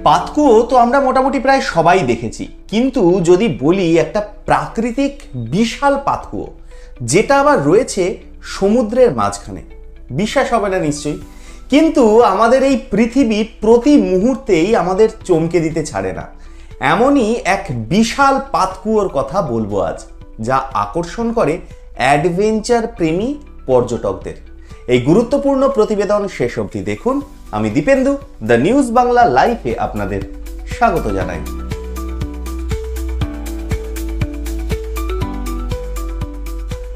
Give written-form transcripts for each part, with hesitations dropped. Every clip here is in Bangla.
পাতকুয়ো তো আমরা মোটামুটি প্রায় সবাই দেখেছি, কিন্তু যদি বলি একটা প্রাকৃতিক বিশাল পাতকুয়ো যেটা আবার রয়েছে সমুদ্রের মাঝখানে, বিশ্বাস হবে না নিশ্চয়ই, কিন্তু আমাদের এই পৃথিবী প্রতি মুহূর্তেই আমাদের চমকে দিতে ছাড়ে না। এমনই এক বিশাল পাতকুয়োর কথা বলবো আজ, যা আকর্ষণ করে অ্যাডভেঞ্চার প্রেমী পর্যটকদের। এই গুরুত্বপূর্ণ প্রতিবেদন শেষ অবধি দেখুন। আমি দীপেন্দু, দ্য নিউজ বাংলা লাইভে আপনাদের স্বাগত জানাই।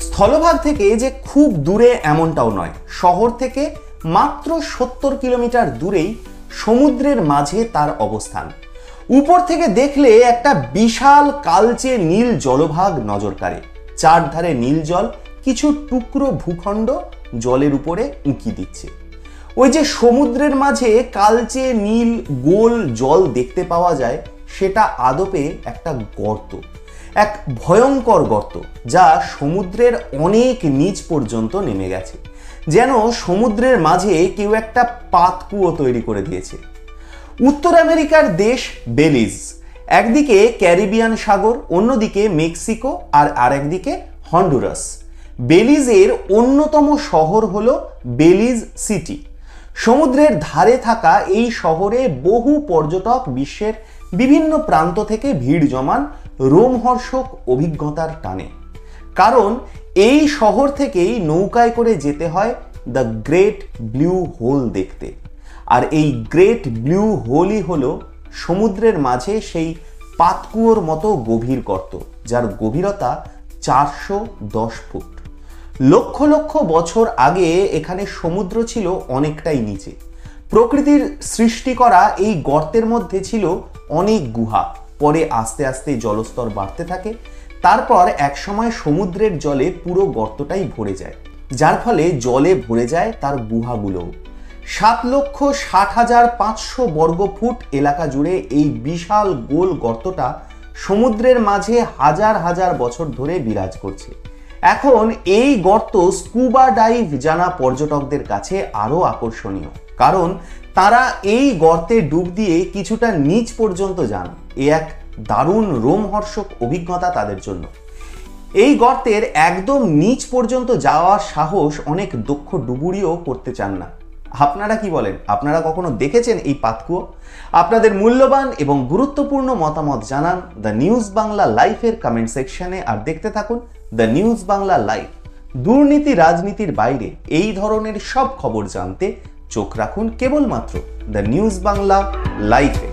স্থলভাগ থেকে যে খুব দূরে এমনটাও নয়, শহর থেকে মাত্র 70 কিলোমিটার দূরেই সমুদ্রের মাঝে তার অবস্থান। উপর থেকে দেখলে একটা বিশাল কালচে নীল জলভাগ নজর কাড়ে। চারধারে নীল জল, কিছু টুকরো ভূখণ্ড জলের উপরে উঁকি দিচ্ছে। ওই যে সমুদ্রের মাঝে কালচে নীল গোল জল দেখতে পাওয়া যায়, সেটা আদপে একটা গর্ত, এক ভয়ঙ্কর গর্ত, যা সমুদ্রের অনেক নিচ পর্যন্ত নেমে গেছে। যেন সমুদ্রের মাঝে কেউ একটা পাতকুয়ো তৈরি করে দিয়েছে। উত্তর আমেরিকার দেশ বেলিজ, একদিকে ক্যারিবিয়ান সাগর, অন্যদিকে মেক্সিকো আর আরেকদিকে হন্ডুরাস। বেলিজের অন্যতম শহর হলো বেলিজ সিটি। সমুদ্রের ধারে থাকা এই শহরে বহু পর্যটক বিশ্বের বিভিন্ন প্রান্ত থেকে ভিড় জমান রোমহর্ষক অভিজ্ঞতার টানে। কারণ এই শহর থেকেই নৌকায় করে যেতে হয় দ্য গ্রেট ব্লু হোল দেখতে। আর এই গ্রেট ব্লু হোলই হলো সমুদ্রের মাঝে সেই পাতকুয়োর মতো গভীর গর্ত, যার গভীরতা 410 ফুট। লক্ষ লক্ষ বছর আগে এখানে সমুদ্র ছিল অনেকটাই নিচে। প্রকৃতির সৃষ্টি করা এই গর্তের মধ্যে ছিল অনেক গুহা। পরে আস্তে আস্তে জলস্তর বাড়তে থাকে। তারপর একসময় সমুদ্রের জলে পুরো গর্তটাই ভরে যায়, যার ফলে জলে ভরে যায় তার গুহাগুলোও। 7,60,500 বর্গ ফুট এলাকা জুড়ে এই বিশাল গোল গর্তটা সমুদ্রের মাঝে হাজার হাজার বছর ধরে বিরাজ করছে। এখন এই গর্ত স্কুবা ডাইভ জানা পর্যটকদের কাছে আরো আকর্ষণীয়, কারণ তারা এই গর্তে ডুব দিয়ে কিছুটা নিচ পর্যন্ত যান। এ এক দারুণ রোমহর্ষক অভিজ্ঞতা তাদের জন্য। এই গর্তের একদম নিচ পর্যন্ত যাওয়ার সাহস অনেক দক্ষ ডুবুরিও করতে চান না। আপনারা কি বলেন? আপনারা কখনো দেখেছেন এই পাতকুয়ো? আপনাদের মূল্যবান এবং গুরুত্বপূর্ণ মতামত জানান দ্য নিউজ বাংলা লাইভের কমেন্ট সেকশনে। আর দেখতে থাকুন দ্য নিউজ বাংলা লাইভ। দুর্নীতি রাজনীতির বাইরে এই ধরনের সব খবর জানতে চোখ রাখুন কেবলমাত্র দ্য নিউজ বাংলা লাইভে।